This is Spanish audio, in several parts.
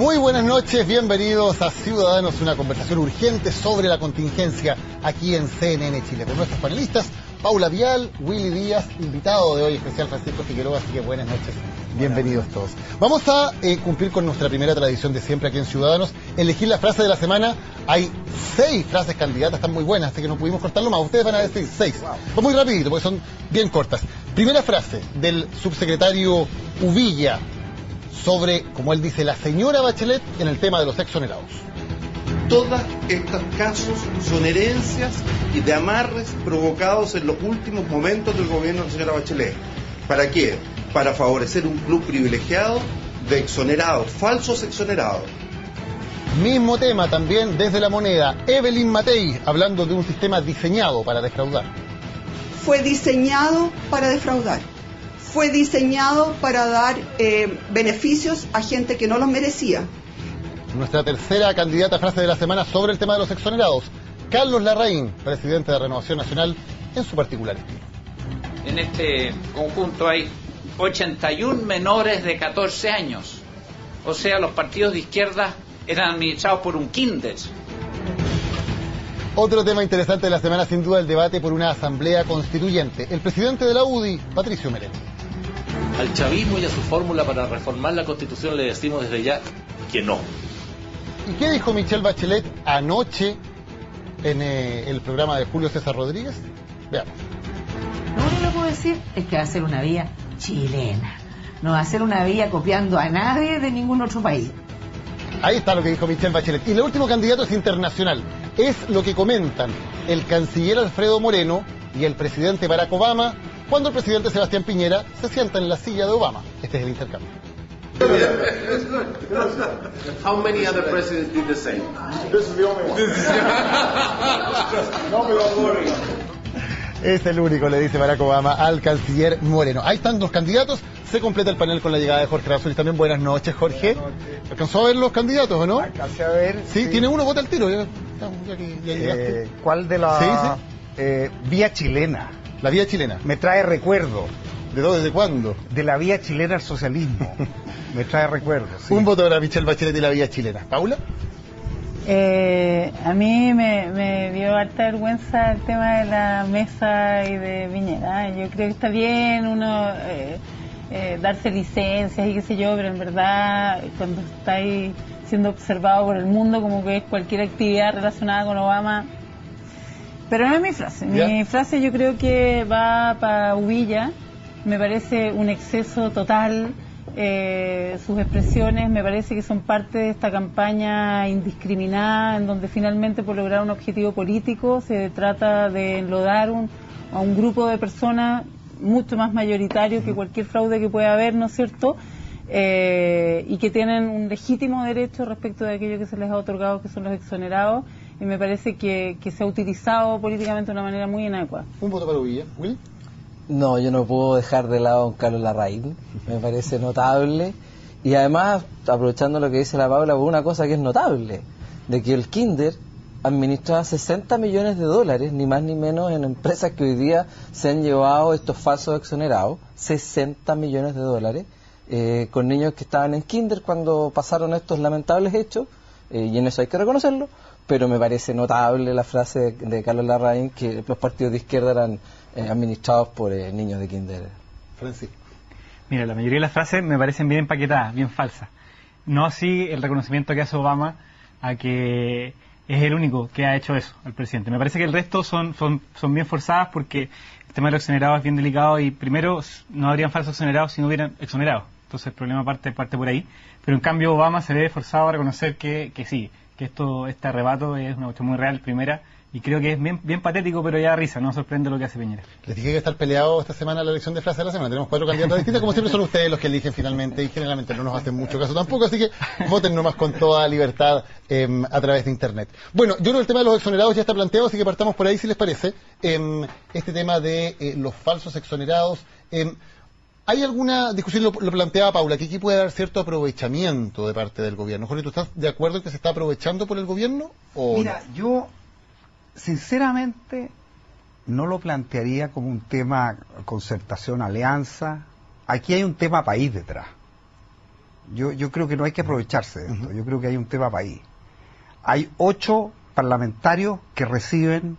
Muy buenas noches, bienvenidos a Ciudadanos, una conversación urgente sobre la contingencia aquí en CNN Chile, con nuestros panelistas, Paula Vial, Willy Díaz, invitado de hoy especial Francisco Figueroa, así que buenas noches, bienvenidos todos. Vamos a cumplir con nuestra primera tradición de siempre aquí en Ciudadanos, elegir la frase de la semana. Hay 6 frases candidatas, están muy buenas, así que no pudimos cortarlo más, ustedes van a decir 6. Va muy rapidito, porque son bien cortas. Primera frase del subsecretario Uvilla sobre, como él dice, la señora Bachelet en el tema de los exonerados. Todos estos casos son herencias y de amarres provocados en los últimos momentos del gobierno de la señora Bachelet. ¿Para qué? Para favorecer un club privilegiado de exonerados, falsos exonerados. Mismo tema también desde La Moneda, Evelyn Matei, hablando de un sistema diseñado para defraudar. Fue diseñado para defraudar. Fue diseñado para dar beneficios a gente que no los merecía. Nuestra tercera candidata frase de la semana sobre el tema de los exonerados, Carlos Larraín, presidente de Renovación Nacional, en su particular estilo. En este conjunto hay 81 menores de 14 años. O sea, los partidos de izquierda eran administrados por un kinder. Otro tema interesante de la semana, sin duda, el debate por una asamblea constituyente. El presidente de la UDI, Patricio Meret. Al chavismo y a su fórmula para reformar la Constitución le decimos desde ya que no. ¿Y qué dijo Michelle Bachelet anoche en el programa de Julio César Rodríguez? Veamos. Lo único que puedo decir es que va a ser una vía chilena. No va a ser una vía copiando a nadie de ningún otro país. Ahí está lo que dijo Michelle Bachelet. Y el último candidato es internacional. Es lo que comentan el canciller Alfredo Moreno y el presidente Barack Obama cuando el presidente Sebastián Piñera se sienta en la silla de Obama. Este es el intercambio. How many other presidents did the same? This is the only one. No me lo worry. Es el único, le dice Barack Obama al canciller Moreno. Ahí están los candidatos. Se completa el panel con la llegada de Jorge Rasulis. También buenas noches, Jorge. ¿Alcanzó a ver los candidatos o no? Alcancé a ver. Sí, tiene uno, vota al tiro. Ya llegaste. ¿Cuál de la Sí. vía chilena? La vía chilena. Me trae recuerdo. ¿De dónde, desde cuándo? De la vía chilena al socialismo. Me trae recuerdo. Sí. Un voto para Michelle Bachelet y la vía chilena. ¿Paula? A mí me dio harta vergüenza el tema de la mesa y de Piñera. Yo creo que está bien uno darse licencias y qué sé yo, pero en verdad cuando estáis siendo observado por el mundo como que es cualquier actividad relacionada con Obama. Pero no es mi frase. Mi frase yo creo que va para Uvilla. Me parece un exceso total. Sus expresiones me parece que son parte de esta campaña indiscriminada en donde finalmente por lograr un objetivo político se trata de enlodar a un grupo de personas mucho más mayoritario que cualquier fraude que pueda haber, ¿no es cierto? Y que tienen un legítimo derecho respecto de aquello que se les ha otorgado, que son los exonerados, y me parece que se ha utilizado políticamente de una manera muy inadecuada. Un voto para Uvilla. ¿Will? No, yo no puedo dejar de lado a don Carlos Larraín, me parece notable, y además, aprovechando lo que dice la Paula, por una cosa que es notable, de que el Kinder administraba 60 millones de dólares, ni más ni menos, en empresas que hoy día se han llevado estos falsos exonerados, 60 millones de dólares, con niños que estaban en Kinder cuando pasaron estos lamentables hechos, y en eso hay que reconocerlo, pero me parece notable la frase de Carlos Larraín que los partidos de izquierda eran administrados por niños de kinder. Francisco. Mira, la mayoría de las frases me parecen bien empaquetadas, bien falsas. No así el reconocimiento que hace Obama a que es el único que ha hecho eso al presidente. Me parece que el resto son bien forzadas porque el tema de los exonerados es bien delicado y primero no habrían falsos exonerados si no hubieran exonerados. Entonces el problema parte por ahí. Pero en cambio Obama se ve forzado a reconocer que sí, que este arrebato es una cuestión muy real, primera, y creo que es bien patético, pero ya da risa, no sorprende lo que hace Piñera. Les dije que estar peleado esta semana la elección de frase de la semana. Tenemos 4 candidatos distintos, como siempre son ustedes los que eligen finalmente, y generalmente no nos hacen mucho caso tampoco, así que voten nomás con toda libertad a través de internet. Bueno, yo creo que el tema de los exonerados ya está planteado, así que partamos por ahí si les parece. Este tema de los falsos exonerados. ¿Hay alguna discusión, lo planteaba Paula, que aquí puede haber cierto aprovechamiento de parte del gobierno? Jorge, ¿tú estás de acuerdo en que se está aprovechando por el gobierno? ¿O Mira, no? yo sinceramente no lo plantearía como un tema concertación, alianza. Aquí hay un tema país detrás. Yo creo que no hay que aprovecharse de esto. Yo creo que hay un tema país. Hay 8 parlamentarios que reciben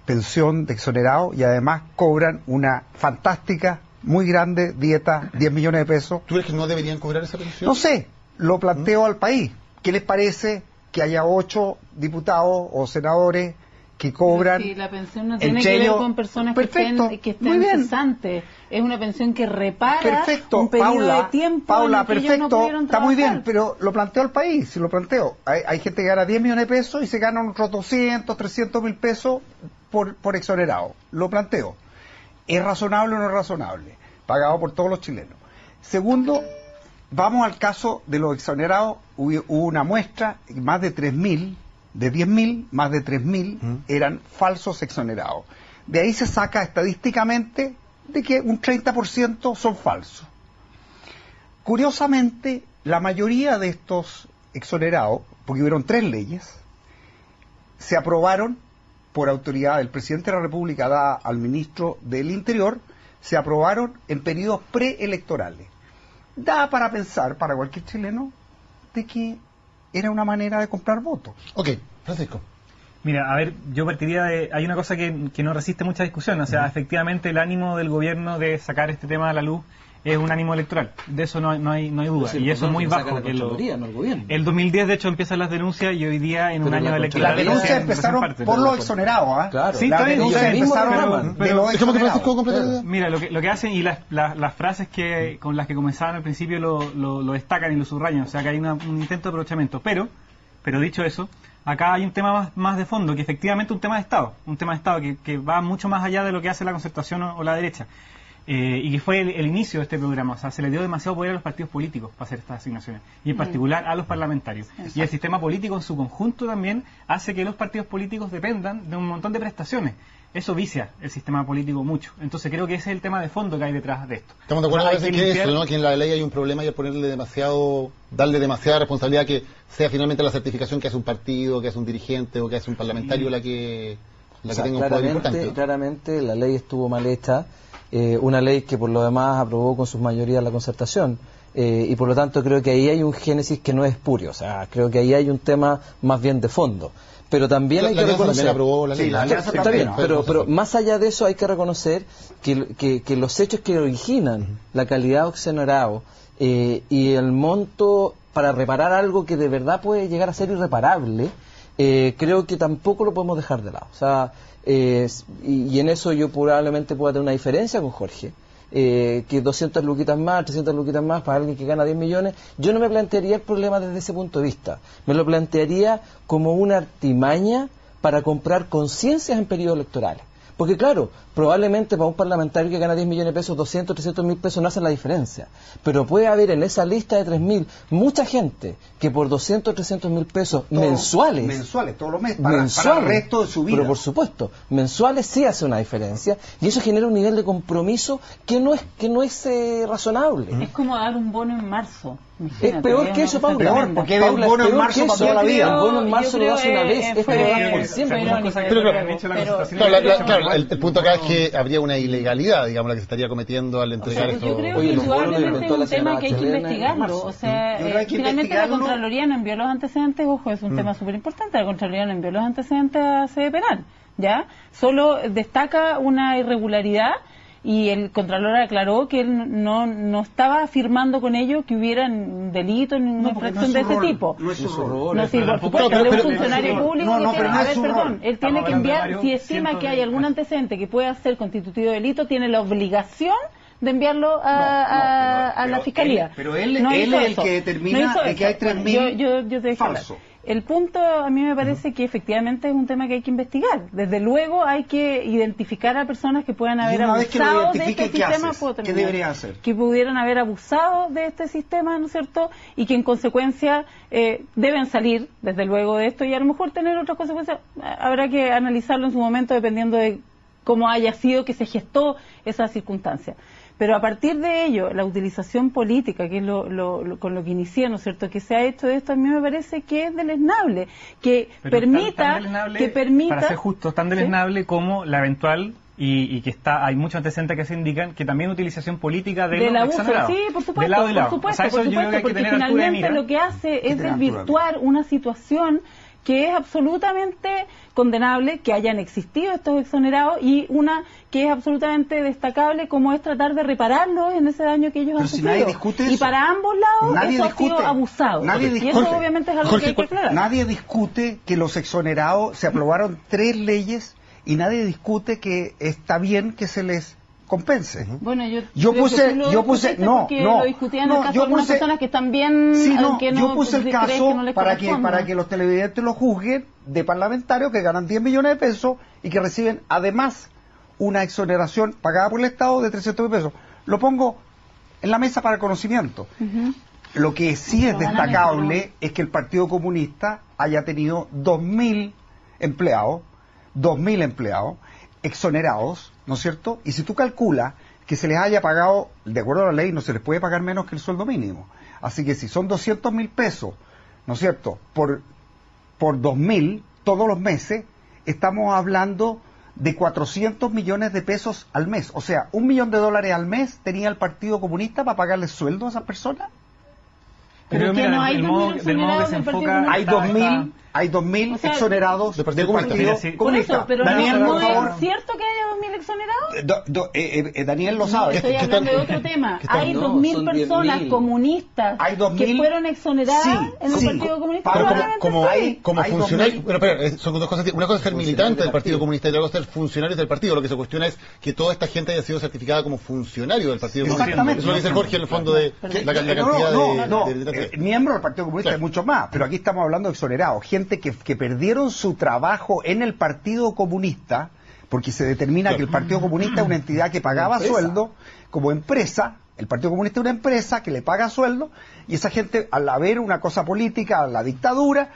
pensión de exonerado y además cobran una fantástica, muy grande dieta, 10 millones de pesos. ¿Tú crees que no deberían cobrar esa pensión? No sé, lo planteo al país. ¿Qué les parece que haya 8 diputados o senadores que cobran? Sí, la pensión no tiene que ver con personas que estén cesantes. Es una pensión que repara un periodo de tiempo. Paula, en el que ellos no pudieron está muy trabajar. bien, pero lo planteo al país, si lo planteo. Hay gente que gana 10 millones de pesos y se ganan otros 200, 300 mil pesos por exonerado. Lo planteo. ¿Es razonable o no es razonable? Pagado por todos los chilenos. Segundo, vamos al caso de los exonerados. Hubo una muestra, más de 3.000, de 10.000, más de 3.000 eran falsos exonerados. De ahí se saca estadísticamente de que un 30% son falsos. Curiosamente, la mayoría de estos exonerados, porque hubieron 3 leyes, se aprobaron por autoridad del presidente de la República, dada al ministro del Interior, se aprobaron en periodos preelectorales. Da para pensar, para cualquier chileno, de que era una manera de comprar votos. Ok, Francisco. Mira, a ver, yo partiría de... Hay una cosa que no resiste mucha discusión, o sea, efectivamente el ánimo del gobierno de sacar este tema a la luz es un ánimo electoral, de eso no hay duda, y eso es muy bajo. El 2010, de hecho, empiezan las denuncias y hoy día, en un año electoral... Las denuncias empezaron por los exonerados, ¿ah? Claro. Sí, las denuncias empezaron de los exonerados. Mira, lo que hacen y las frases con las que comenzaban al principio lo destacan y lo subrayan, o sea que hay un intento de aprovechamiento, pero dicho eso, acá hay un tema más de fondo, que efectivamente un tema de Estado que va mucho más allá de lo que hace la Concertación o la derecha. Y que fue el inicio de este programa, o sea, se le dio demasiado poder a los partidos políticos para hacer estas asignaciones, y en particular a los parlamentarios. Y el sistema político en su conjunto también hace que los partidos políticos dependan de un montón de prestaciones. Eso vicia el sistema político mucho. Entonces creo que ese es el tema de fondo que hay detrás de esto. Estamos de acuerdo a veces que eso, ¿no? Que en la ley hay un problema y al darle demasiada responsabilidad que sea finalmente la certificación que hace un partido, que hace un dirigente o que hace un parlamentario la que tenga un poder importante. Claramente la ley estuvo mal hecha. Una ley que por lo demás aprobó con sus mayorías la Concertación, y por lo tanto creo que ahí hay un génesis que no es espurio, o sea, creo que ahí hay un tema más bien de fondo, pero también hay que reconocer... aprobó la ley. Está bien, pero más allá de eso hay que reconocer que los hechos que originan la calidad de exonerado y el monto para reparar algo que de verdad puede llegar a ser irreparable, creo que tampoco lo podemos dejar de lado, o sea... y en eso yo probablemente pueda tener una diferencia con Jorge, que 200 luquitas más, 300 luquitas más para alguien que gana 10 millones, yo no me plantearía el problema desde ese punto de vista, me lo plantearía como una artimaña para comprar conciencias en periodos electorales. Porque claro, probablemente para un parlamentario que gana 10 millones de pesos, 200, 300 mil pesos no hacen la diferencia. Pero puede haber en esa lista de 3.000 mucha gente que por 200, 300 mil pesos mensuales, todos los meses, para el resto de su vida. Pero por supuesto, mensuales sí hace una diferencia y eso genera un nivel de compromiso que no es razonable. Es como dar un bono en marzo. Es peor que eso, Paula. Peor, porque el bono en marzo para toda la vida. El bono en marzo lo das una vez, es peor por siempre. Claro, el punto acá es que habría una ilegalidad, digamos, la que se estaría cometiendo al entregar esto. Yo creo que indudablemente es un tema que hay que investigarlo. O sea, finalmente la Contraloría no envió los antecedentes, ojo, es un tema súper importante, la Contraloría no envió los antecedentes a sede penal, ¿ya? Solo destaca una irregularidad. Y el Contralor aclaró que él no estaba afirmando con ello que hubiera un delito ni una infracción de ese tipo. No es su rol. No, sí, por supuesto, él es un funcionario público él tiene que enviar, si estima que hay algún antecedente que pueda ser constitutivo de delito, tiene la obligación de enviarlo a la Fiscalía. Pero él es el que determina que hay 3.000 yo te falsos. El punto a mí me parece que efectivamente es un tema que hay que investigar. Desde luego hay que identificar a personas que puedan haber abusado de este sistema. ¿Qué debería hacer? Que pudieran haber abusado de este sistema, ¿no es cierto? Y que en consecuencia deben salir, desde luego, de esto y a lo mejor tener otras consecuencias. Habrá que analizarlo en su momento dependiendo de cómo haya sido que se gestó esa circunstancia. Pero a partir de ello, la utilización política, que es con lo que inicié, ¿no es cierto?, que se ha hecho de esto, a mí me parece que es deleznable, que permita... Para ser justo, tan deleznable como la eventual y que hay muchos antecedentes que se indican que también utilización política de del los abuso, exonerados. Sí, por supuesto, de lado y lado. Por supuesto, o sea, eso yo creo que hay que porque tener altura de finalmente mira. lo que hace es desvirtuar una situación que es absolutamente condenable que hayan existido estos exonerados y una que es absolutamente destacable como es tratar de repararlos en ese daño que ellos han si sufrido. nadie discute Y eso. para ambos lados Nadie eso discute. ha sido abusado. Nadie Y discute. eso obviamente es algo que hay que aclarar. Nadie discute que los exonerados se aprobaron 3 leyes y nadie discute que está bien que se les compense. Bueno, yo puse, no, lo discutían en el caso de algunas personas que están bien, que no, yo puse el creen caso que no les para corresponde. que los televidentes lo juzguen de parlamentarios que ganan 10 millones de pesos y que reciben además una exoneración pagada por el Estado de 300 mil pesos. Lo pongo en la mesa para el conocimiento. Lo que sí es destacable es que el Partido Comunista haya tenido 2.000 empleados exonerados, ¿no es cierto? Y si tú calculas que se les haya pagado, de acuerdo a la ley, no se les puede pagar menos que el sueldo mínimo. Así que si son 200 mil pesos, ¿no es cierto?, por 2.000 todos los meses, estamos hablando de 400 millones de pesos al mes. O sea, $1 millón al mes tenía el Partido Comunista para pagarle sueldo a esas personas. Pero mira, no hay del modo que se enfoca... Hay 2.000 exonerados del Partido Comunista. Por eso, pero Daniel, no por favor. es cierto que haya 2.000 exonerados. Daniel lo sabe. Estoy hablando de otro tema. Hay 2.000 personas comunistas que fueron exoneradas en el Partido Comunista. Como funcionarios. Bueno, pero son dos cosas. Una cosa es ser militante del Partido Comunista y otra cosa es ser funcionarios del partido. Lo que se cuestiona es que toda esta gente haya sido certificada como funcionario del Partido Comunista. Exactamente. Eso lo dice Jorge en el fondo de la cantidad de miembros del Partido Comunista hay mucho más, pero aquí estamos hablando de exonerados, gente que perdieron su trabajo en el Partido Comunista, porque se determina que el Partido Comunista es una entidad que pagaba sueldo como empresa. El Partido Comunista es una empresa que le paga sueldo, y esa gente, al haber una cosa política, la dictadura,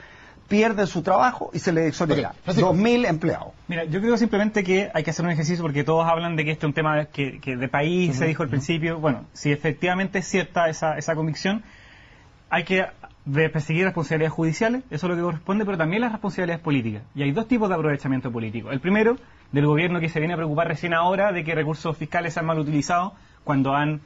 pierde su trabajo y se le exonera. 2.000 empleados. Mira, yo creo simplemente que hay que hacer un ejercicio porque todos hablan de que este es un tema que de país, se dijo al principio. Bueno, si efectivamente es cierta esa convicción, hay que perseguir responsabilidades judiciales, eso es lo que corresponde, pero también las responsabilidades políticas. Y hay 2 tipos de aprovechamiento político. El primero, del gobierno que se viene a preocupar recién ahora de que recursos fiscales sean mal utilizados cuando han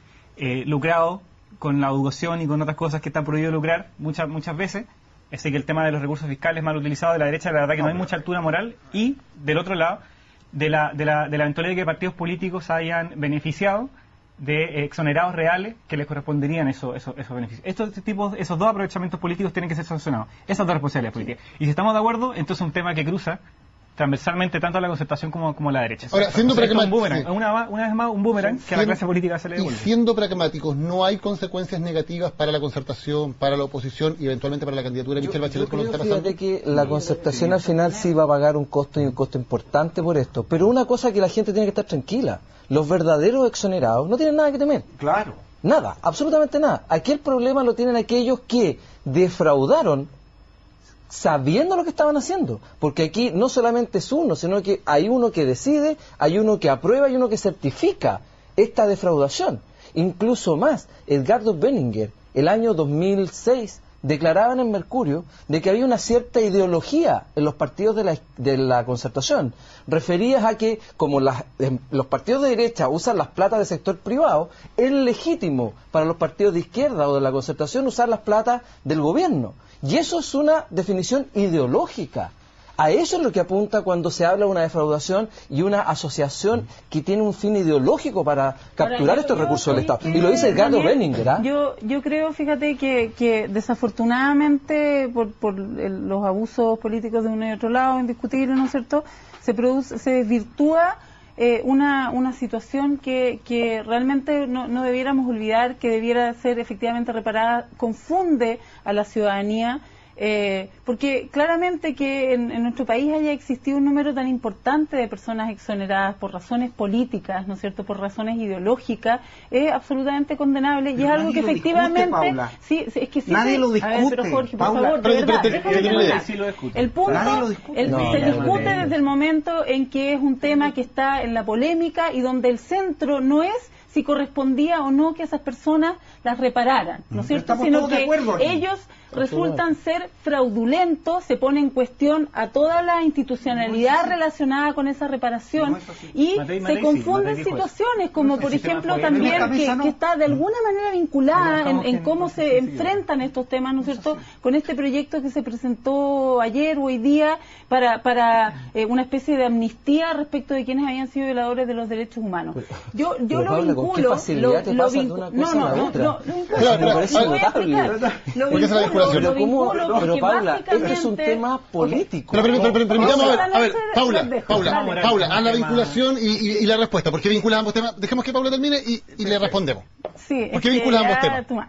lucrado con la educación y con otras cosas que están prohibido lucrar muchas veces. Así que el tema de los recursos fiscales mal utilizados de la derecha, la verdad que no hay mucha altura moral. Y, del otro lado, de la eventualidad de que partidos políticos hayan beneficiado de exonerados reales que les corresponderían esos beneficios. Esos 2 aprovechamientos políticos tienen que ser sancionados. Esas 2 responsabilidades políticas. Y si estamos de acuerdo, entonces es un tema que cruza transversalmente tanto a la concertación como a la derecha. Ahora, siendo pragmáticos, una vez más un boomerang que a la clase política se le devuelve. Y siendo pragmáticos, ¿no hay consecuencias negativas para la concertación, para la oposición y eventualmente para la candidatura de Michelle Bachelet con lo que está pasando? Fíjate que la concertación al final sí va a pagar un costo y un costo importante por esto. Pero una cosa que la gente tiene que estar tranquila: los verdaderos exonerados no tienen nada que temer. Claro. Nada, absolutamente nada. Aquí el problema lo tienen aquellos que defraudaron sabiendo lo que estaban haciendo, porque aquí no solamente es uno, sino que hay uno que decide, hay uno que aprueba y uno que certifica esta defraudación. Incluso más, Edgardo Benninger, el año 2006, declaraba en el Mercurio de que había una cierta ideología en los partidos de la concertación, referidas a que como los partidos de derecha usan las platas del sector privado, es legítimo para los partidos de izquierda o de la concertación usar las platas del gobierno. Y eso es una definición ideológica. A eso es lo que apunta cuando se habla de una defraudación y una asociación que tiene un fin ideológico para capturar estos recursos del Estado. Y lo dice Edgardo Benninger. Yo creo, fíjate, que desafortunadamente por los abusos políticos de uno y otro lado, indiscutible, ¿no es cierto?, se desvirtúa una situación que realmente no debiéramos olvidar, que debiera ser efectivamente reparada, confunde a la ciudadanía, porque claramente que en nuestro país haya existido un número tan importante de personas exoneradas por razones políticas, ¿no es cierto?, por razones ideológicas, es absolutamente condenable. Pero y es algo que efectivamente nadie lo discute. A ver, pero Jorge, por favor, de verdad, déjame terminar. El punto se discute desde el momento en que es un tema que está en la polémica y donde el centro no es si correspondía o no que esas personas las repararan, ¿no es cierto?, sino que ellos resultan ser fraudulentos, se pone en cuestión a toda la institucionalidad relacionada con esa reparación y se confunden situaciones como por ejemplo también que está de alguna manera vinculada en cómo se enfrentan estos temas, ¿no es cierto?, con este proyecto que se presentó ayer o hoy día para una especie de amnistía respecto de quienes habían sido violadores de los derechos humanos. Yo lo vinculo, pero Paula, esto es un tema político. Pero permitamos, a ver, Paula, haz la vinculación y la respuesta. ¿Por qué vinculas ambos temas? Dejemos que Paula termine y le respondemos. Sí, ¿por qué vinculas ambos temas?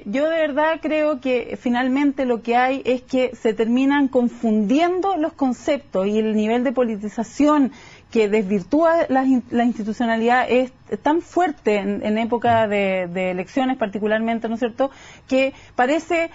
Yo de verdad creo que finalmente lo que hay es que se terminan confundiendo los conceptos y el nivel de politización que desvirtúa la institucionalidad es tan fuerte en época de elecciones particularmente, ¿no es cierto?, que parece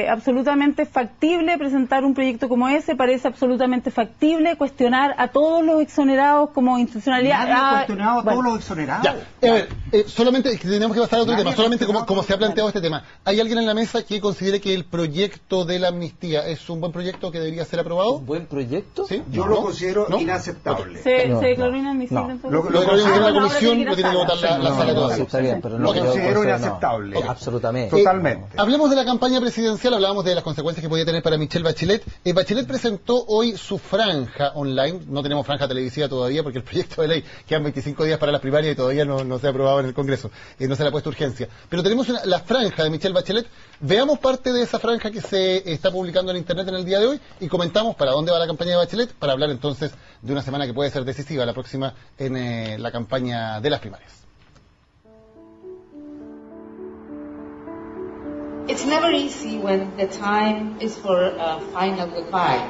absolutamente factible presentar un proyecto como ese, parece absolutamente factible cuestionar a todos los exonerados como institucionalidad. Nadie ha cuestionado a todos los exonerados. Ya, a ver, solamente tenemos que pasar a otro tema, solamente como se ha planteado este tema. ¿Hay alguien en la mesa que considere que el proyecto de la amnistía es un buen proyecto que debería ser aprobado? ¿Un buen proyecto? ¿Sí? Yo lo considero inaceptable. ¿Se declaró inadmisible entonces? Lo declaró la comisión, lo tiene que votar la sala todavía. Está bien, pero lo considero inaceptable. Absolutamente. Totalmente. Hablemos de la campaña presidencial, hablábamos de las consecuencias que podía tener para Michelle Bachelet. Bachelet presentó hoy su franja online, no tenemos franja televisiva todavía porque el proyecto de ley quedan 25 días para las primarias y todavía no se ha aprobado en el Congreso, no se le ha puesto urgencia. Pero tenemos la franja de Michelle Bachelet, veamos parte de esa franja que se está publicando en internet en el día de hoy y comentamos para dónde va la campaña de Bachelet para hablar entonces de una semana que puede ser decisiva, la próxima en la campaña de las primarias. It's never easy when the time is for a final goodbye.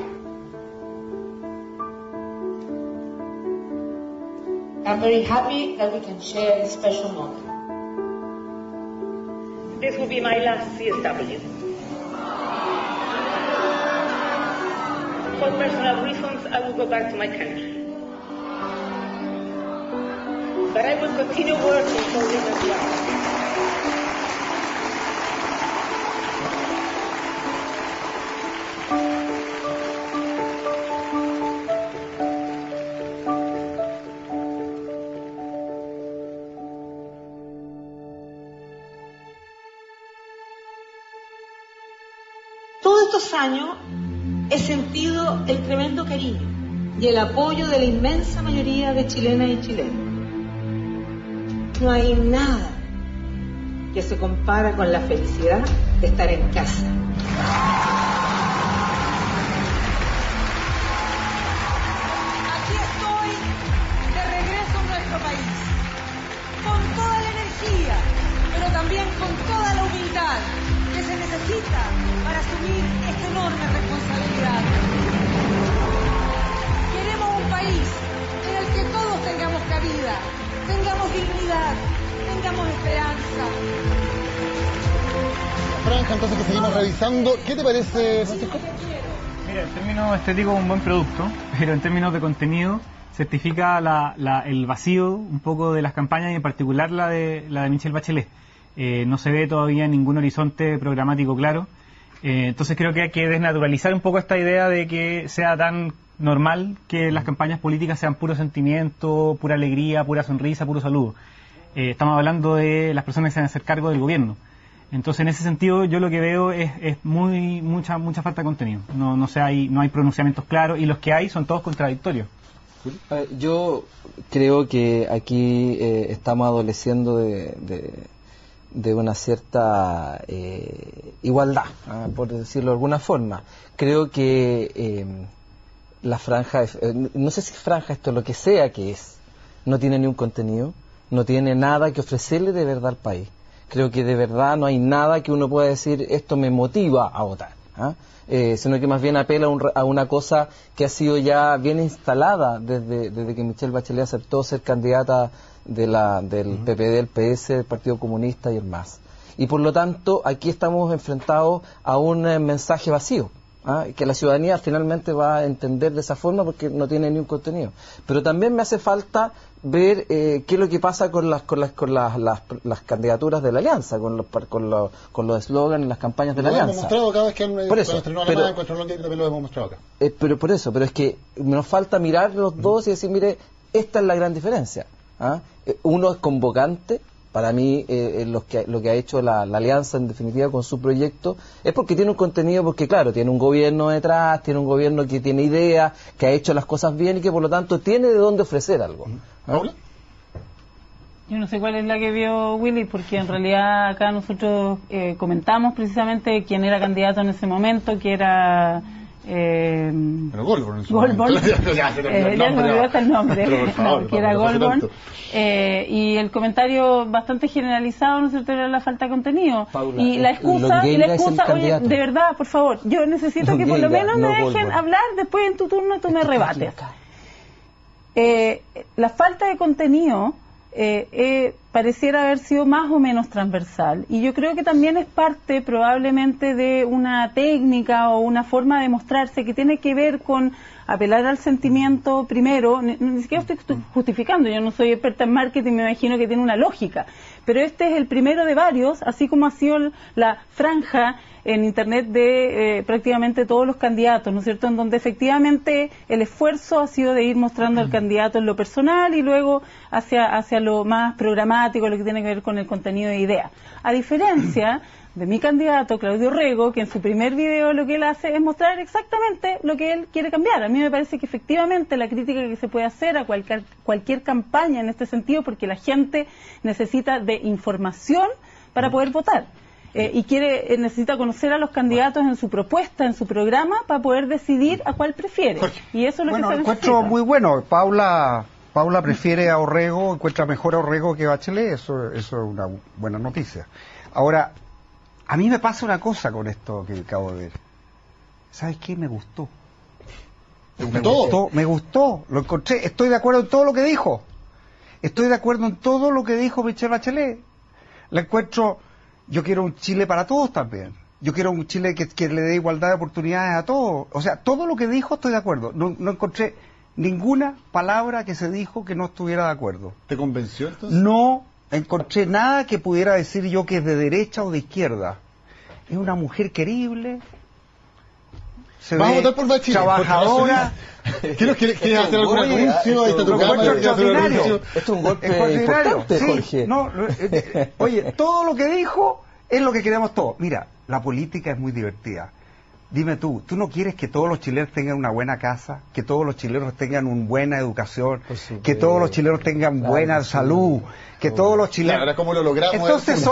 I'm very happy that we can share this special moment. This will be my last CSW. For personal reasons, I will go back to my country. But I will continue working for women's rights. Todos estos años he sentido el tremendo cariño y el apoyo de la inmensa mayoría de chilenas y chilenos. No hay nada que se compara con la felicidad de estar en casa. Aquí estoy de regreso en nuestro país, con toda la energía, pero también con toda la humildad que se necesita para asumir esta enorme responsabilidad. Queremos un país en el que todos tengamos cabida, tengamos dignidad, tengamos esperanza. Franja, entonces, que seguimos revisando. ¿Qué te parece, Francisco? Mira, en términos estéticos un buen producto, pero en términos de contenido certifica el vacío un poco de las campañas y en particular la de Michelle Bachelet. No se ve todavía ningún horizonte programático claro. Entonces creo que hay que desnaturalizar un poco esta idea de que sea tan normal que las campañas políticas sean puro sentimiento, pura alegría, pura sonrisa, puro saludo. Estamos hablando de las personas que se van a hacer cargo del gobierno. Entonces en ese sentido yo lo que veo es mucha falta de contenido. No hay pronunciamientos claros y los que hay son todos contradictorios. Yo creo que aquí estamos adoleciendo de una cierta igualdad, por decirlo de alguna forma. Creo que la franja, no sé si franja esto, lo que sea que es, no tiene ni un contenido, no tiene nada que ofrecerle de verdad al país. Creo que de verdad no hay nada que uno pueda decir, esto me motiva a votar, sino que más bien apela a una cosa que ha sido ya bien instalada desde que Michelle Bachelet aceptó ser candidata del PPD, el PS, el Partido Comunista y el MAS. Y por lo tanto, aquí estamos enfrentados a un mensaje vacío. que la ciudadanía finalmente va a entender de esa forma porque no tiene ni un contenido. Pero también me hace falta ver qué es lo que pasa con las candidaturas de la alianza, con los eslogans y las campañas de la alianza. Lo hemos mostrado cada vez que por eso, estrenó Alemania, en Contralonga, también lo hemos mostrado acá. Pero es que nos falta mirar los dos y decir, mire, esta es la gran diferencia. Uno es convocante. Para mí, lo que ha hecho la alianza, en definitiva, con su proyecto, es porque tiene un contenido, porque claro, tiene un gobierno detrás, tiene un gobierno que tiene ideas, que ha hecho las cosas bien y que por lo tanto tiene de dónde ofrecer algo. ¿Paula? Yo no sé cuál es la que vio Willy, porque en realidad acá nosotros comentamos precisamente quién era candidato en ese momento, que era... Pero Goldborn, ya se me olvidó hasta el nombre, que era Goldborn, y el comentario bastante generalizado, ¿no es cierto?, era la falta de contenido. Paula, y la excusa, oye, de verdad, por favor, yo necesito que por lo menos me dejen hablar, después en tu turno tú me rebates. La falta de contenido pareciera haber sido más o menos transversal, y yo creo que también es parte probablemente de una técnica o una forma de mostrarse que tiene que ver con apelar al sentimiento primero. Ni siquiera estoy justificando, yo no soy experta en marketing, me imagino que tiene una lógica, pero este es el primero de varios, así como ha sido la franja en internet de prácticamente todos los candidatos, ¿no es cierto?, en donde efectivamente el esfuerzo ha sido de ir mostrando al candidato en lo personal y luego hacia lo más programático, lo que tiene que ver con el contenido de ideas. A diferencia de mi candidato, Claudio Rego, que en su primer video lo que él hace es mostrar exactamente lo que él quiere cambiar. A mí me parece que efectivamente la crítica que se puede hacer a cualquier campaña en este sentido, porque la gente necesita de información para poder votar. Y necesita conocer a los candidatos en su propuesta, en su programa, para poder decidir a cuál prefiere. Y eso es lo que se necesita. Encuentro muy bueno. Paula prefiere a Orrego, encuentra mejor a Orrego que Bachelet, eso es una buena noticia. Ahora, a mí me pasa una cosa con esto que acabo de ver. ¿Sabes qué? Me gustó. Me gustó, lo encontré, estoy de acuerdo en todo lo que dijo. Estoy de acuerdo en todo lo que dijo Michelle Bachelet. La encuentro... Yo quiero un Chile para todos también. Yo quiero un Chile que le dé igualdad de oportunidades a todos. O sea, todo lo que dijo estoy de acuerdo. No encontré ninguna palabra que se dijo que no estuviera de acuerdo. ¿Te convenció entonces? No encontré nada que pudiera decir yo que es de derecha o de izquierda. Es una mujer querible. Vamos a votar por Bachelet. Trabajadora. ¿Quieres hacer algún anuncio? Ahí está tu cámara. Esto es un golpe importante, sí, Jorge. Oye, todo lo que dijo es lo que queremos todos. Mira, la política es muy divertida. Dime tú no quieres que todos los chilenos tengan una buena casa, que todos los chilenos tengan una buena educación, que todos los chilenos tengan buena salud, que todos los chilenos... Ahora, ¿cómo lo logramos? Entonces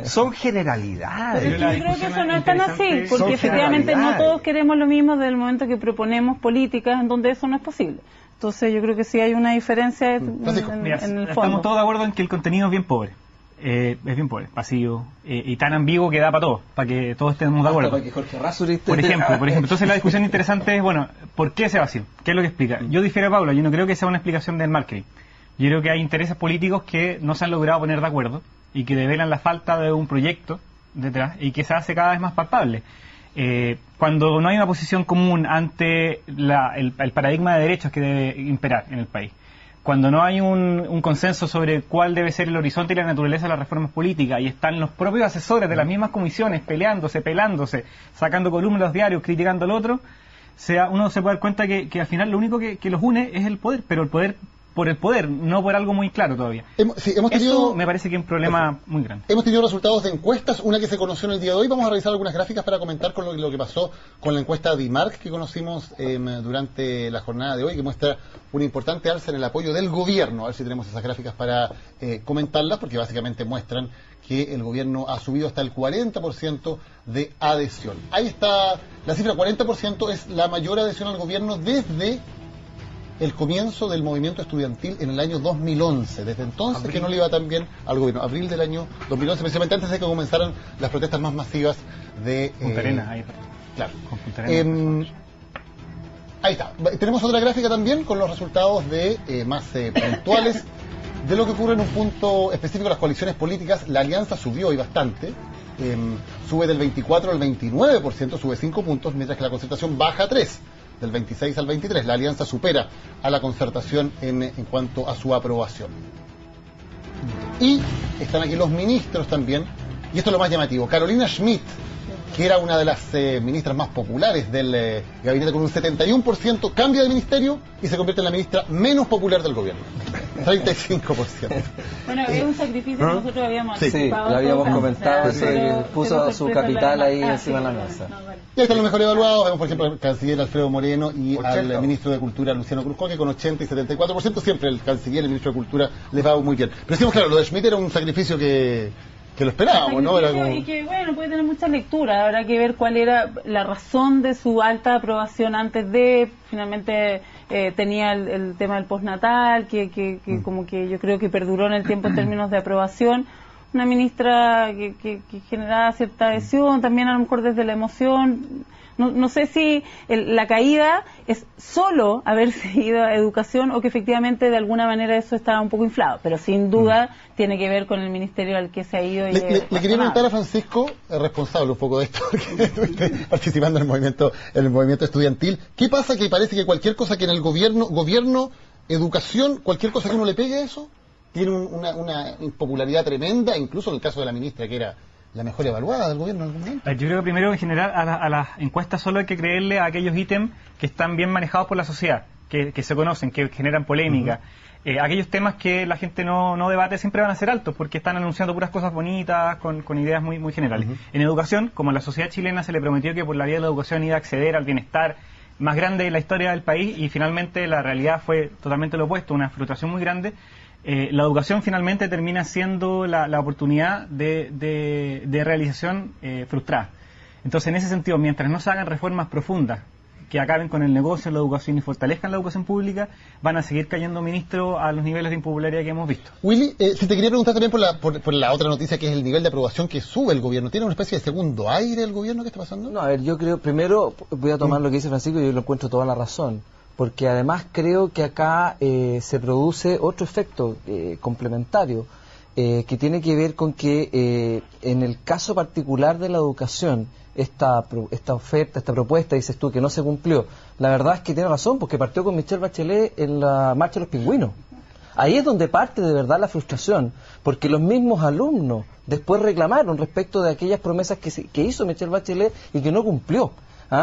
son generalidades. Pero yo creo que eso no es tan así, porque efectivamente no todos queremos lo mismo desde el momento que proponemos políticas en donde eso no es posible. Entonces yo creo que sí hay una diferencia en el fondo. Estamos todos de acuerdo en que el contenido es bien pobre. Es bien pobre, pasivo y tan ambiguo que da para todos, para que todos estemos de acuerdo. Por ejemplo, entonces la discusión interesante es, bueno, ¿por qué ese vacío? ¿Qué es lo que explica? Yo difiero a Paula, yo no creo que sea una explicación del marketing. Yo creo que hay intereses políticos que no se han logrado poner de acuerdo y que develan la falta de un proyecto detrás y que se hace cada vez más palpable. Cuando no hay una posición común ante el paradigma de derechos que debe imperar en el país, cuando no hay un consenso sobre cuál debe ser el horizonte y la naturaleza de las reformas políticas, y están los propios asesores de las mismas comisiones pelándose, sacando columnas en los diarios, criticando al otro, uno se puede dar cuenta que al final lo único que los une es el poder, pero el poder por el poder, no por algo muy claro todavía. Eso me parece que es un problema muy grande. Hemos tenido resultados de encuestas, una que se conoció en el día de hoy. Vamos a revisar algunas gráficas para comentar con lo que pasó con la encuesta DIMARC que conocimos durante la jornada de hoy, que muestra una importante alza en el apoyo del gobierno. A ver si tenemos esas gráficas para comentarlas, porque básicamente muestran que el gobierno ha subido hasta el 40% de adhesión. Ahí está la cifra, 40% es la mayor adhesión al gobierno desde el comienzo del movimiento estudiantil en el año 2011. Desde entonces que no le iba tan bien al gobierno. Abril del año 2011, precisamente antes de que comenzaran las protestas más masivas de... Punta Arenas, ahí. Claro. Ahí está. Tenemos otra gráfica también con los resultados más puntuales de lo que ocurre en un punto específico de las coaliciones políticas. La alianza subió hoy bastante. sube del 24 al 29%, sube 5 puntos, mientras que la concertación baja 3, del 26 al 23. La alianza supera a la concertación en cuanto a su aprobación. Y están aquí los ministros también, y esto es lo más llamativo. Carolina Schmidt, que era una de las ministras más populares del gabinete, con un 71%, cambia de ministerio y se convierte en la ministra menos popular del gobierno. 35%. Bueno, es un sacrificio que nosotros habíamos anticipado. Lo habíamos comentado, puso su capital ahí encima de la mesa. Y ahí están los mejor evaluados. Vemos, por ejemplo, al canciller Alfredo Moreno y al ministro de Cultura, Luciano Cruzco, que con 80 y 74%, siempre el canciller y el ministro de Cultura les va muy bien. Pero decimos, claro, lo de Schmidt era un sacrificio que lo esperábamos, ¿no? Era como... Y que, bueno, puede tener mucha lectura. Habrá que ver cuál era la razón de su alta aprobación antes de, finalmente, tenía el tema del postnatal, que como que yo creo que perduró en el tiempo en términos de aprobación. Una ministra que generaba cierta adhesión, también a lo mejor desde la emoción. No sé si la caída es solo haberse ido a educación o que efectivamente de alguna manera eso estaba un poco inflado, pero sin duda tiene que ver con el ministerio al que se ha ido. Le quería preguntar a Francisco, responsable un poco de esto, porque estuviste participando en el movimiento estudiantil. ¿Qué pasa? Que parece que cualquier cosa que en el gobierno, educación, cualquier cosa que uno le pegue a eso, tiene una impopularidad tremenda, incluso en el caso de la ministra, que era la mejor evaluada del gobierno en algún momento. Yo creo que primero, en general, a las encuestas solo hay que creerle a aquellos ítems que están bien manejados por la sociedad, que se conocen, que generan polémica. Aquellos temas que la gente no debate siempre van a ser altos, porque están anunciando puras cosas bonitas, con ideas muy, muy generales. En educación, como a la sociedad chilena se le prometió que por la vía de la educación iba a acceder al bienestar más grande de la historia del país, y finalmente la realidad fue totalmente lo opuesto, una frustración muy grande. La educación finalmente termina siendo la oportunidad de realización frustrada. Entonces, en ese sentido, mientras no se hagan reformas profundas que acaben con el negocio de la educación y fortalezcan la educación pública, van a seguir cayendo ministros a los niveles de impopularidad que hemos visto. Willy, si te quería preguntar también por la otra noticia, que es el nivel de aprobación que sube el gobierno. ¿Tiene una especie de segundo aire el gobierno? ¿Qué está pasando? No, a ver, yo creo, primero voy a tomar lo que dice Francisco, y yo lo encuentro toda la razón. Porque además creo que acá se produce otro efecto complementario que tiene que ver con que en el caso particular de la educación, esta oferta, esta propuesta, dices tú, que no se cumplió, la verdad es que tiene razón, porque partió con Michelle Bachelet en la marcha de los pingüinos. Ahí es donde parte de verdad la frustración, porque los mismos alumnos después reclamaron respecto de aquellas promesas que hizo Michelle Bachelet y que no cumplió.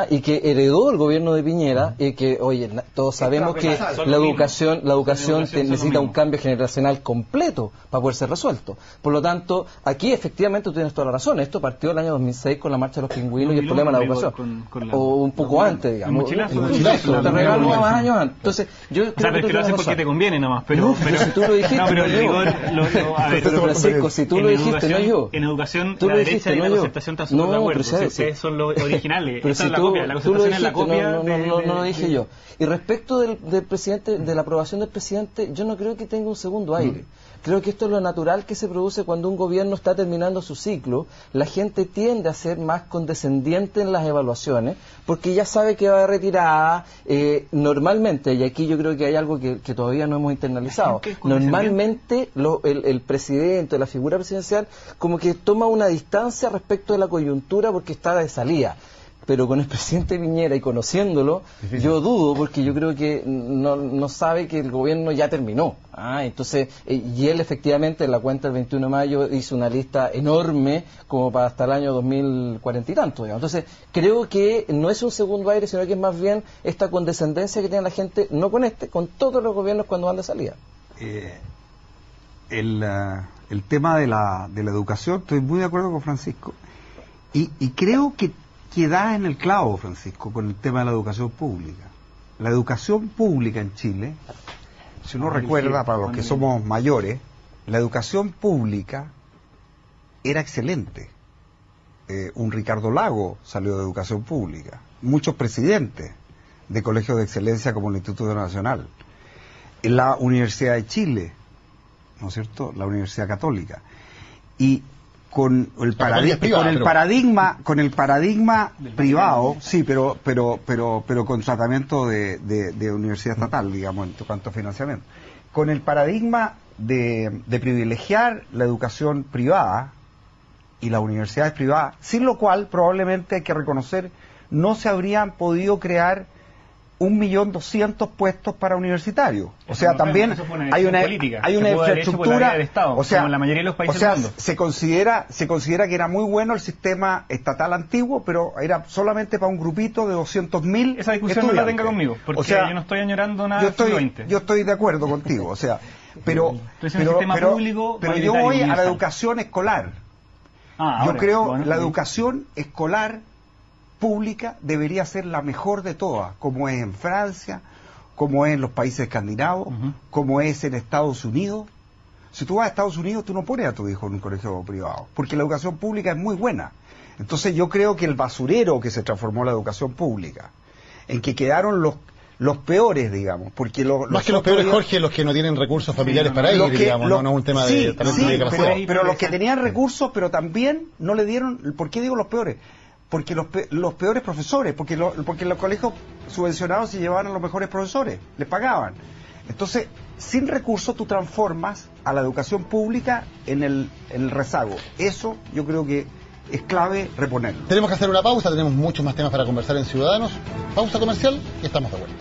Y que heredó el gobierno de Piñera, y que, oye, todos sabemos que la educación necesita un cambio generacional completo para poder ser resuelto. Por lo tanto, aquí efectivamente tú tienes toda la razón. Esto partió el año 2006 con la marcha de los pingüinos y el problema de la educación. O un poco antes, digamos. El mochilazo. Te regalo unos años antes. Entonces, yo creo que lo haces porque te conviene nomás. Pero si tú lo dijiste, pero Francisco, si tú lo dijiste, no yo. En educación, la derecha y la concertación están súper de acuerdo. Ustedes son los originales. La constitución es la copia. No lo dije yo. Y respecto del presidente, de la aprobación del presidente, yo no creo que tenga un segundo aire. Creo que esto es lo natural que se produce cuando un gobierno está terminando su ciclo. La gente tiende a ser más condescendiente en las evaluaciones, porque ya sabe que va a retirar normalmente, y aquí yo creo que hay algo que todavía no hemos internalizado. Normalmente el presidente, la figura presidencial, como que toma una distancia respecto de la coyuntura porque está de salida. Pero con el presidente Piñera y conociéndolo, yo dudo, porque yo creo que no sabe que el gobierno ya terminó. Entonces, y él efectivamente en la cuenta del 21 de mayo hizo una lista enorme como para hasta el año 2040 y tanto, digamos. Entonces, creo que no es un segundo aire, sino que es más bien esta condescendencia que tiene la gente, no con todos los gobiernos cuando van de salida. El tema de la educación, estoy muy de acuerdo con Francisco, y creo que da en el clavo, Francisco, con el tema de la educación pública. La educación pública en Chile, si uno recuerda, para los que somos mayores, la educación pública era excelente. Un Ricardo Lago salió de educación pública. Muchos presidentes de colegios de excelencia como el Instituto Nacional. La Universidad de Chile, ¿no es cierto?, la Universidad Católica. Y con el paradigma privado, sí, pero con tratamiento de universidad estatal, digamos, en cuanto a financiamiento. Con el paradigma de privilegiar la educación privada, y las universidades privadas, sin lo cual probablemente hay que reconocer no se habrían podido crear 1.200.000 puestos para universitarios. O sea, también hay una infraestructura, o sea, la mayoría de los países del mundo. Se considera que era muy bueno el sistema estatal antiguo, pero era solamente para un grupito de 200.000. Esa discusión no la tenga conmigo, porque o sea, yo no estoy añorando nada. Yo estoy de acuerdo contigo, o sea, pero yo voy a la educación escolar. Yo creo la educación escolar pública debería ser la mejor de todas, como es en Francia, como es en los países escandinavos, como es en Estados Unidos. Si tú vas a Estados Unidos, tú no pones a tu hijo en un colegio privado, porque la educación pública es muy buena. Entonces yo creo que el basurero que se transformó la educación pública, en que quedaron los peores, digamos, porque más que los peores, Jorge, los que no tienen recursos familiares para ir, digamos, no es un tema de pero los que tenían recursos, pero también no le dieron. ¿Por qué digo los peores? Porque los peores profesores, porque los colegios subvencionados se llevaban a los mejores profesores, les pagaban. Entonces, sin recursos tú transformas a la educación pública en el rezago. Eso yo creo que es clave reponerlo. Tenemos que hacer una pausa, tenemos muchos más temas para conversar en Ciudadanos. Pausa comercial y estamos de vuelta.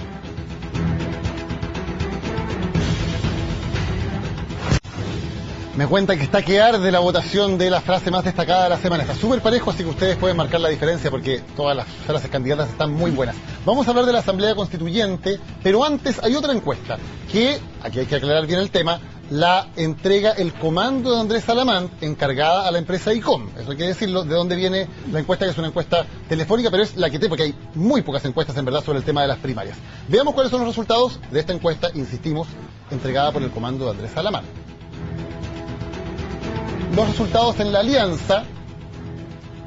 Me cuentan que está que arde la votación de la frase más destacada de la semana. Está súper parejo, así que ustedes pueden marcar la diferencia porque todas las frases candidatas están muy buenas. Vamos a hablar de la Asamblea Constituyente, pero antes hay otra encuesta que, aquí hay que aclarar bien el tema, la entrega el comando de Andrés Salamán, encargada a la empresa ICOM. Eso hay que decirlo, de dónde viene la encuesta, que es una encuesta telefónica, pero es la que porque hay muy pocas encuestas en verdad sobre el tema de las primarias. Veamos cuáles son los resultados de esta encuesta, insistimos, entregada por el comando de Andrés Salamán. Los resultados en la alianza: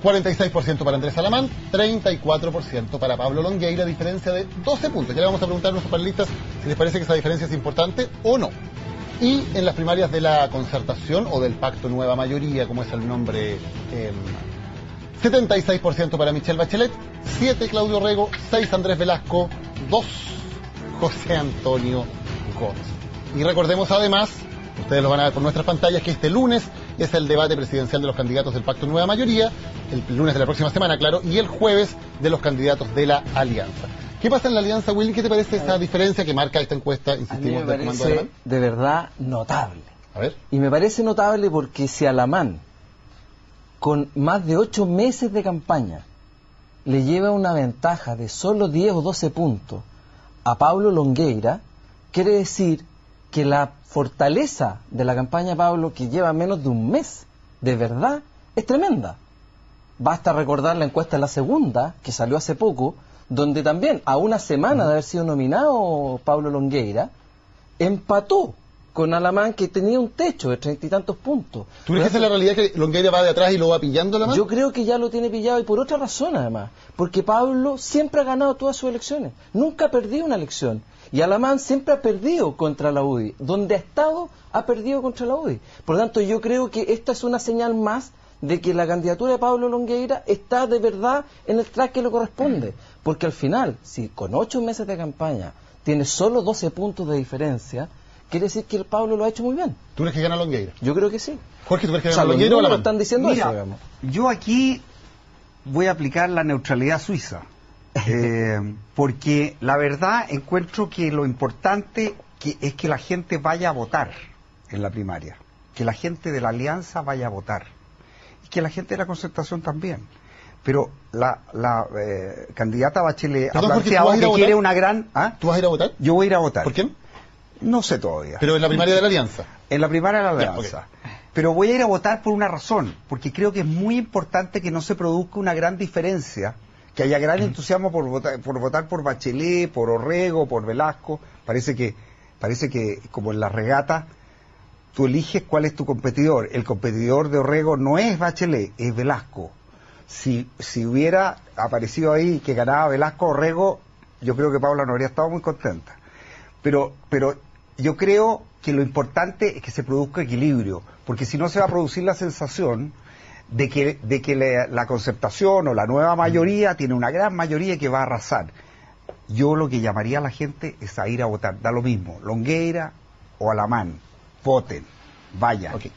46% para Andrés Salamán, 34% para Pablo Longueira, diferencia de 12 puntos. Ya le vamos a preguntar a nuestros panelistas si les parece que esa diferencia es importante o no. Y en las primarias de la concertación o del pacto Nueva Mayoría, como es el nombre, 76% para Michelle Bachelet, 7 Claudio Rego, 6 Andrés Velasco, 2 José Antonio Gómez. Y recordemos además, ustedes lo van a ver por nuestras pantallas, que este lunes es el debate presidencial de los candidatos del Pacto Nueva Mayoría, el lunes de la próxima semana, claro, y el jueves de los candidatos de la Alianza. ¿Qué pasa en la Alianza, Willy? ¿Qué te parece esa diferencia que marca esta encuesta, insistimos, a mí me parece de verdad notable. A ver. Y me parece notable porque si Alamán, con más de 8 meses de campaña, le lleva una ventaja de solo 10 o 12 puntos a Pablo Longueira, quiere decir que la fortaleza de la campaña Pablo, que lleva menos de un mes, de verdad, es tremenda. Basta recordar la encuesta de la segunda, que salió hace poco, donde también, a una semana de haber sido nominado Pablo Longueira, empató con Alamán, que tenía un techo de 30 y tantos puntos. ¿Tú crees que esa es la realidad, que Longueira va de atrás y lo va pillando Alamán? Yo creo que ya lo tiene pillado, y por otra razón además, porque Pablo siempre ha ganado todas sus elecciones, nunca ha perdido una elección. Y Alamán siempre ha perdido contra la UDI. Donde ha estado, ha perdido contra la UDI. Por lo tanto, yo creo que esta es una señal más de que la candidatura de Pablo Longueira está de verdad en el track que le corresponde. Porque al final, si con 8 meses de campaña tiene solo 12 puntos de diferencia, quiere decir que el Pablo lo ha hecho muy bien. ¿Tú crees que gana Longueira? Yo creo que sí. Jorge, ¿tú crees que gana Longueira o Alamán? Están diciendo Mira, eso, digamos. Yo aquí voy a aplicar la neutralidad suiza. Porque la verdad encuentro que lo importante es que la gente vaya a votar en la primaria, que la gente de la Alianza vaya a votar y que la gente de la concertación también. Pero la candidata Bachelet ha planteado que quiere una gran... ¿Ah? ¿Tú vas a ir a votar? Yo voy a ir a votar. ¿Por quién? No sé todavía. ¿Pero en la primaria de la Alianza? En la primaria de la Alianza. Okay. Pero voy a ir a votar por una razón, porque creo que es muy importante que no se produzca una gran diferencia, que haya gran entusiasmo por votar por Bachelet, por Orrego, por Velasco. Parece que como en la regata tú eliges cuál es tu competidor. El competidor de Orrego no es Bachelet, es Velasco. Si hubiera aparecido ahí que ganaba Velasco Orrego, yo creo que Paula no habría estado muy contenta. Pero yo creo que lo importante es que se produzca equilibrio, porque si no se va a producir la sensación de que la concertación o la nueva mayoría tiene una gran mayoría que va a arrasar. Yo lo que llamaría a la gente es a ir a votar, da lo mismo, Longueira o Alamán, voten, vayan. Okay.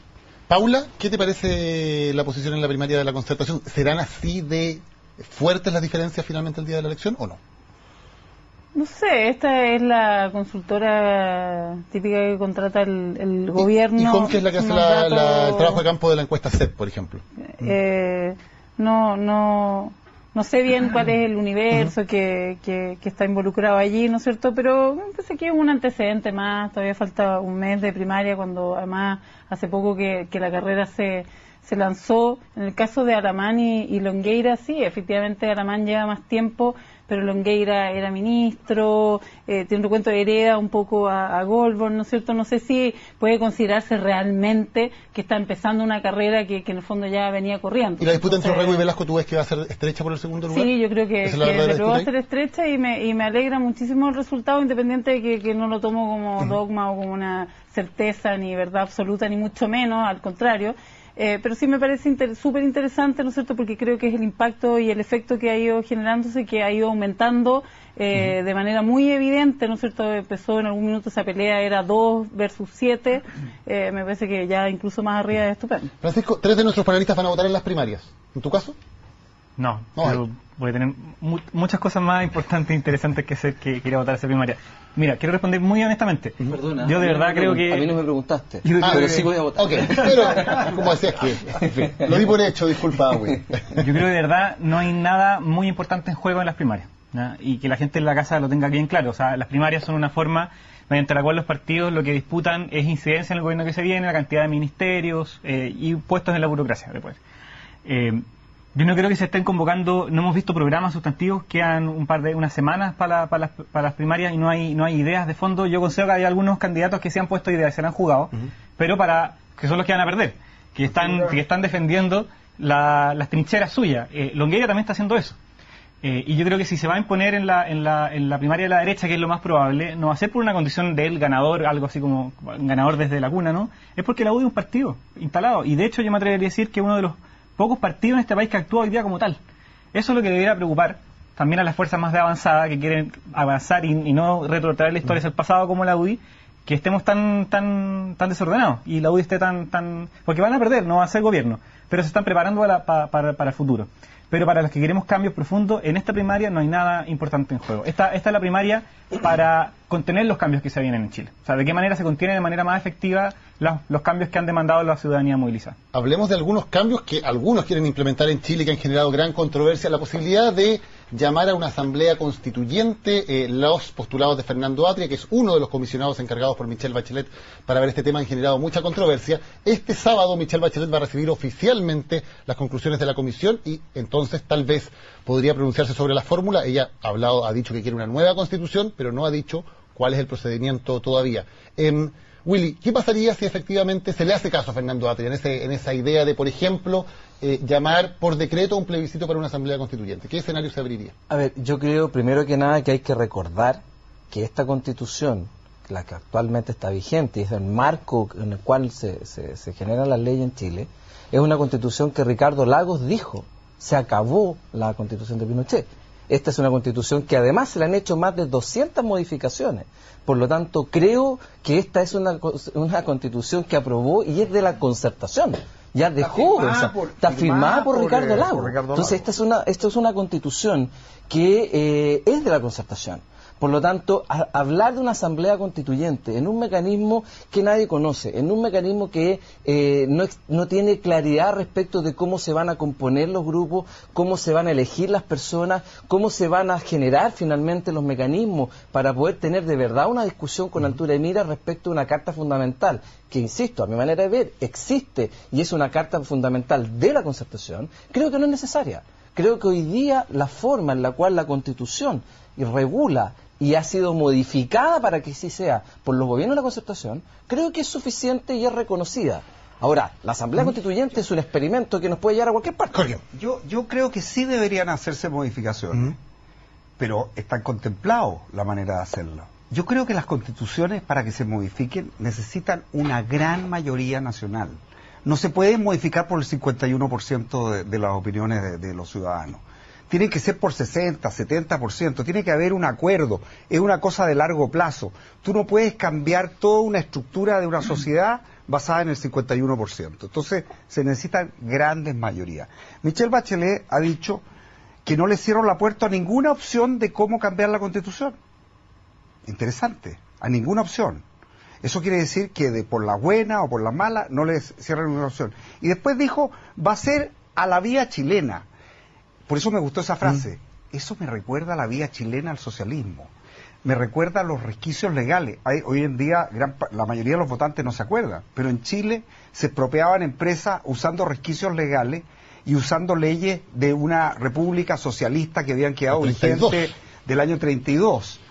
Paula, ¿qué te parece la posición en la primaria de la Concertación? ¿Serán así de fuertes las diferencias finalmente el día de la elección o no? No sé, esta es la consultora típica que contrata el gobierno. ¿Y Home, que es la que hace el trabajo de campo de la encuesta CEP, por ejemplo? No sé bien cuál es el universo que está involucrado allí, ¿no es cierto? Pero me parece que es un antecedente más, todavía falta un mes de primaria, cuando además hace poco que la carrera se lanzó. En el caso de Aramán y Longueira, sí, efectivamente Aramán lleva más tiempo, pero Longueira era ministro, tiene un recuento, hereda un poco a Goldberg, ¿no es cierto? No sé si puede considerarse realmente que está empezando una carrera que en el fondo ya venía corriendo. ¿Y la disputa entre Rego y Velasco tú ves que va a ser estrecha por el segundo lugar? Sí, yo creo que va a ser estrecha y me alegra muchísimo el resultado, independiente de que no lo tomo como dogma o como una certeza ni verdad absoluta, ni mucho menos, al contrario. Pero sí me parece súper interesante, ¿no es cierto?, porque creo que es el impacto y el efecto que ha ido generándose, que ha ido aumentando de manera muy evidente, ¿no es cierto? Empezó en algún minuto esa pelea, era 2 versus 7, me parece que ya incluso más arriba es estupendo. Francisco, 3 de nuestros panelistas van a votar en las primarias. ¿En tu caso? No, pero voy a tener muchas cosas más importantes e interesantes que hacer que ir a votar esa primaria. Mira, quiero responder muy honestamente. Perdona, yo de verdad creo que... A mí no me preguntaste, pero sí voy a votar. Ok, pero, como decías que... lo di por hecho, disculpa, güey. Yo creo que de verdad no hay nada muy importante en juego en las primarias, ¿no? Y que la gente en la casa lo tenga bien claro. O sea, las primarias son una forma mediante la cual los partidos lo que disputan es incidencia en el gobierno que se viene, la cantidad de ministerios y puestos en la burocracia después. Yo no creo que se estén convocando, no hemos visto programas sustantivos, quedan unas semanas para las primarias y no hay ideas de fondo. Yo considero que hay algunos candidatos que se han puesto ideas, se las han jugado, pero que son los que van a perder, que están defendiendo las trincheras suyas. Longueira también está haciendo eso. Y yo creo que si se va a imponer en la primaria de la derecha, que es lo más probable, no va a ser por una condición de él ganador, algo así como ganador desde la cuna, ¿no? Es porque la UDI es un partido instalado. Y de hecho yo me atrevería a decir que uno de los pocos partidos en este país que actúa hoy día como tal. Eso es lo que debería preocupar también a las fuerzas más de avanzada que quieren avanzar y no retrotraer la historia hacia el pasado como la UDI, que estemos tan desordenados y la UDI esté tan porque van a perder, no va a ser gobierno, pero se están preparando para el futuro. Pero para los que queremos cambios profundos, en esta primaria no hay nada importante en juego. Esta es la primaria para contener los cambios que se vienen en Chile. O sea, de qué manera se contiene de manera más efectiva los cambios que han demandado la ciudadanía movilizada. Hablemos de algunos cambios que algunos quieren implementar en Chile, que han generado gran controversia. La posibilidad de llamar a una asamblea constituyente, los postulados de Fernando Atria, que es uno de los comisionados encargados por Michelle Bachelet para ver este tema, han generado mucha controversia. Este sábado Michelle Bachelet va a recibir oficialmente las conclusiones de la comisión y entonces tal vez podría pronunciarse sobre la fórmula. Ella ha dicho que quiere una nueva constitución, pero no ha dicho cuál es el procedimiento todavía. Willy, ¿qué pasaría si efectivamente se le hace caso a Fernando Atria en esa idea de, por ejemplo, llamar por decreto un plebiscito para una asamblea constituyente? ¿Qué escenario se abriría? A ver, yo creo primero que nada que hay que recordar que esta constitución, la que actualmente está vigente, y es el marco en el cual se genera la ley en Chile, es una constitución que Ricardo Lagos dijo, se acabó la constitución de Pinochet. Esta es una constitución que además se le han hecho más de 200 modificaciones. Por lo tanto, creo que esta es una constitución que aprobó y es de la Concertación. Ya dejó, está firmada por Ricardo Lagos. Entonces, esta es una constitución que es de la Concertación. Por lo tanto, hablar de una asamblea constituyente en un mecanismo que nadie conoce, en un mecanismo que no tiene claridad respecto de cómo se van a componer los grupos, cómo se van a elegir las personas, cómo se van a generar finalmente los mecanismos para poder tener de verdad una discusión con altura de mira respecto a una carta fundamental, que insisto, a mi manera de ver, existe y es una carta fundamental de la Concertación, creo que no es necesaria. Creo que hoy día la forma en la cual la Constitución regula y ha sido modificada para que sí sea por los gobiernos de la Concertación, creo que es suficiente y es reconocida. Ahora, la Asamblea Constituyente es un experimento que nos puede llevar a cualquier parte. Yo creo que sí deberían hacerse modificaciones, pero está contemplado la manera de hacerlo. Yo creo que las constituciones, para que se modifiquen, necesitan una gran mayoría nacional. No se pueden modificar por el 51% de las opiniones de los ciudadanos. Tienen que ser por 60, 70%, tiene que haber un acuerdo, es una cosa de largo plazo. Tú no puedes cambiar toda una estructura de una sociedad basada en el 51%. Entonces, se necesitan grandes mayorías. Michelle Bachelet ha dicho que no le cierran la puerta a ninguna opción de cómo cambiar la Constitución. Interesante, a ninguna opción. Eso quiere decir que por la buena o por la mala no les cierran ninguna opción. Y después dijo, va a ser a la vía chilena. Por eso me gustó esa frase. Eso me recuerda a la vía chilena al socialismo. Me recuerda a los resquicios legales. Hoy en día la mayoría de los votantes no se acuerdan, pero en Chile se expropiaban empresas usando resquicios legales y usando leyes de una república socialista que habían quedado vigentes del año 32.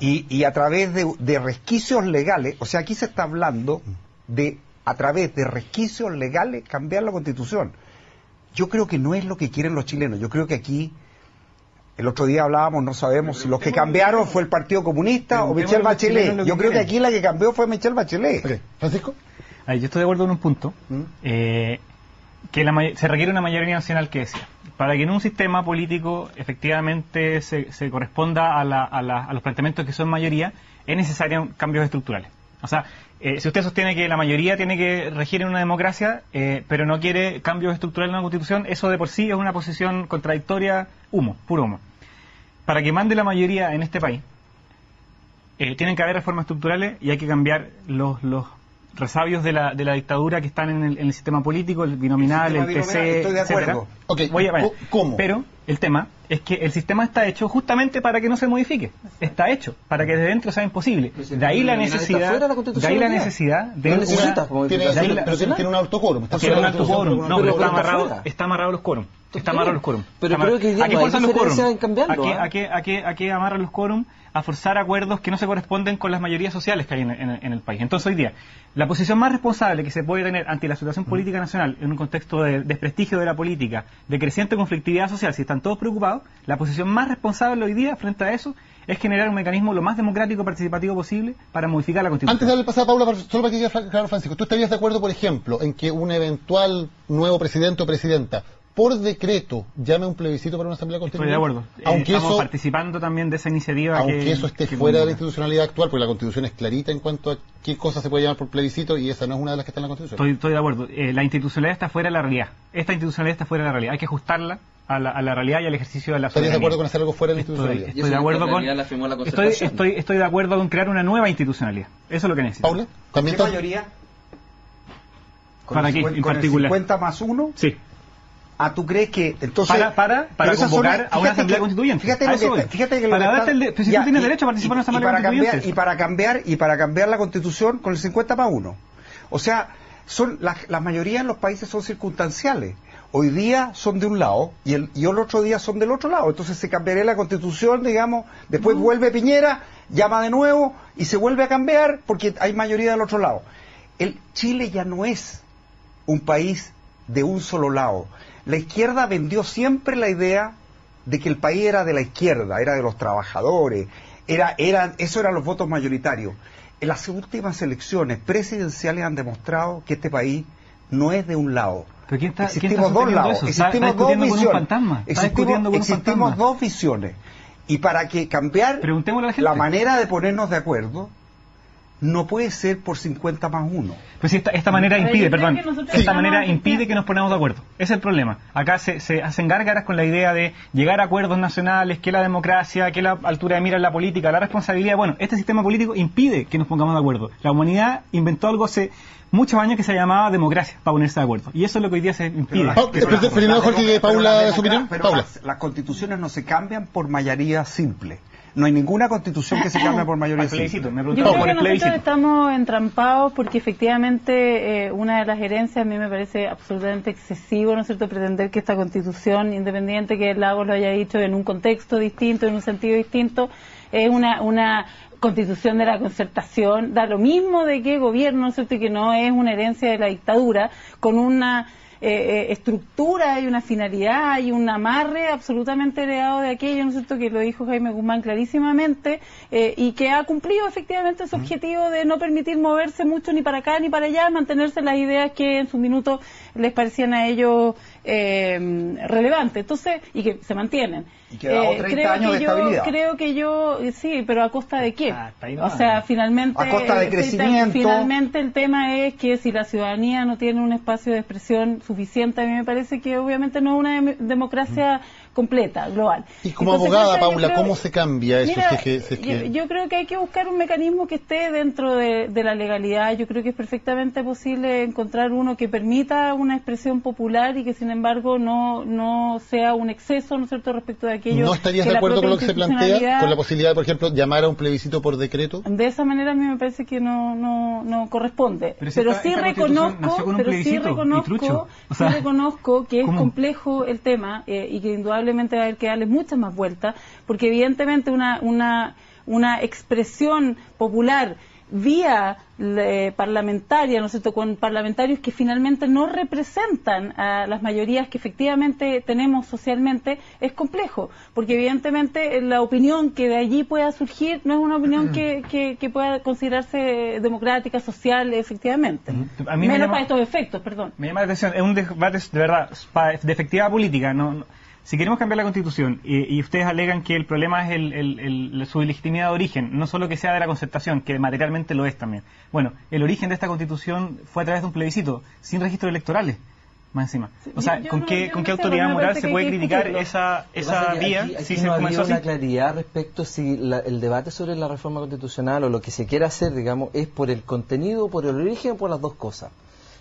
Y a través de resquicios legales, o sea, aquí se está hablando de, a través de resquicios legales, cambiar la Constitución. Yo creo que no es lo que quieren los chilenos. Yo creo que aquí, el otro día hablábamos, no sabemos si los que cambiaron fue el Partido Comunista o Michelle Bachelet. Yo creo que aquí la que cambió fue Michelle Bachelet. Okay. ¿Francisco? Yo estoy de acuerdo en un punto, que se requiere una mayoría nacional que decía. Para que en un sistema político efectivamente se corresponda a los planteamientos que son mayoría, es necesario cambios estructurales. O sea, si usted sostiene que la mayoría tiene que regir en una democracia, pero no quiere cambios estructurales en una constitución, eso de por sí es una posición contradictoria, puro humo. Para que mande la mayoría en este país, tienen que haber reformas estructurales y hay que cambiar los resabios de la dictadura que están en el sistema político, el binominal, el TC, estoy de acuerdo. Okay. ¿Cómo? Pero el tema es que el sistema está hecho justamente para que no se modifique. Está hecho para que desde dentro sea imposible. De ahí la necesidad de tiene un alto quórum. Tiene un alto quórum. No, pero está amarrado los quórum. Está amarrado los quórum. Pero creo que ¿a qué fuerzan los quórum? ¿A qué amarran los quórum? A forzar acuerdos que no se corresponden con las mayorías sociales que hay en el país. Entonces hoy día, la posición más responsable que se puede tener ante la situación política nacional en un contexto de desprestigio de la política, de creciente conflictividad social, si están todos preocupados, la posición más responsable hoy día frente a eso es generar un mecanismo lo más democrático y participativo posible para modificar la Constitución. Antes de darle pasar a Paula, solo para que quede claro, Francisco, ¿tú estarías de acuerdo, por ejemplo, en que un eventual nuevo presidente o presidenta por decreto llame a un plebiscito para una asamblea constituyente? Estoy de acuerdo. Aunque estamos participando también de esa iniciativa. Aunque eso esté fuera de la institucionalidad actual, porque la Constitución es clarita en cuanto a qué cosa se puede llamar por plebiscito y esa no es una de las que está en la Constitución. Estoy de acuerdo. La institucionalidad está fuera de la realidad. Esta institucionalidad está fuera de la realidad. Hay que ajustarla a la realidad y al ejercicio de la soberanía. ¿Estarías de acuerdo con hacer algo fuera de la institucionalidad? Estoy de acuerdo con... Estoy de acuerdo con crear una nueva institucionalidad. Eso es lo que necesito. ¿Paula? ¿También ¿Qué mayoría? ¿Para qué, en particular? ¿50 más 1? Sí. ¿Tú crees que entonces para convocar a una asamblea constituyente? Fíjate que lo que si tú tienes derecho a participar en una asamblea constituyente. Y para cambiar la Constitución con el 50 más 1. O sea, las mayorías en los países son circunstanciales. Hoy día son de un lado y el otro día son del otro lado. Entonces se cambiaría la Constitución, digamos, después vuelve Piñera, llama de nuevo y se vuelve a cambiar porque hay mayoría del otro lado. Chile ya no es un país de un solo lado. La izquierda vendió siempre la idea de que el país era de la izquierda, era de los trabajadores, eso eran los votos mayoritarios. En las últimas elecciones presidenciales han demostrado que este país no es de un lado. ¿Pero quién está existimos dos lados, existimos dos visiones. Existimos dos visiones. Y para que cambiar la manera de ponernos de acuerdo, no puede ser por 50 más 1. Pues esta manera impide, impide que nos ponamos de acuerdo. Ese es el problema. Acá se hacen gárgaras con la idea de llegar a acuerdos nacionales, que la democracia, que la altura de mira en la política, la responsabilidad. Bueno, este sistema político impide que nos pongamos de acuerdo. La humanidad inventó algo hace muchos años que se llamaba democracia para ponerse de acuerdo. Y eso es lo que hoy día se impide. Primero, Jorge, Paula, su opinión. Paula. Las constituciones no se cambian por mayoría simple. No hay ninguna constitución que se cambie por mayoría simple. Yo creo que nosotros estamos entrampados porque efectivamente una de las herencias a mí me parece absolutamente excesivo, ¿no es cierto?, pretender que esta constitución, independiente que Lagos lo haya dicho en un contexto distinto, en un sentido distinto, es una constitución de la concertación, da lo mismo de qué gobierno, ¿no es cierto?, y que no es una herencia de la dictadura, con una estructura, hay una finalidad, hay un amarre absolutamente heredado de aquello, ¿no es cierto?, que lo dijo Jaime Guzmán clarísimamente, y que ha cumplido efectivamente ese objetivo de no permitir moverse mucho ni para acá ni para allá, mantenerse las ideas que en su minuto les parecían a ellos relevantes, entonces, y que se mantienen. Y que dado 30 años de estabilidad. Creo que yo, sí, pero ¿a costa de qué? O sea, finalmente... A costa de crecimiento. Finalmente el tema es que si la ciudadanía no tiene un espacio de expresión suficiente, a mí me parece que obviamente no es una democracia completa, global. Y como Entonces, abogada, yo Paula, creo, ¿cómo se cambia eso? Mira, si es que... Yo creo que hay que buscar un mecanismo que esté dentro de la legalidad. Yo creo que es perfectamente posible encontrar uno que permita una expresión popular y que sin embargo no sea un exceso, ¿no es cierto?, respecto de aquello. ¿No estarías de acuerdo con lo que se plantea, con la posibilidad de, por ejemplo, llamar a un plebiscito por decreto? De esa manera a mí me parece que no corresponde. Pero sí reconozco que es complejo el tema y que indudablemente va a haber que darle muchas más vueltas, porque evidentemente una expresión popular vía parlamentaria, ¿no es cierto?, con parlamentarios que finalmente no representan a las mayorías que efectivamente tenemos socialmente, es complejo, porque evidentemente la opinión que de allí pueda surgir no es una opinión que pueda considerarse democrática, social, efectivamente. A mí menos para estos efectos, perdón. Me llama la atención, es un debate de verdad, de efectividad política, si queremos cambiar la Constitución y ustedes alegan que el problema es su ilegitimidad de origen, no solo que sea de la concertación, que materialmente lo es también. Bueno, el origen de esta Constitución fue a través de un plebiscito, sin registros electorales, más encima. O sea, ¿con qué autoridad moral se puede criticar esa vía si se comenzó así? Una claridad respecto si el debate sobre la reforma constitucional o lo que se quiera hacer, digamos, es por el contenido, por el origen o por las dos cosas.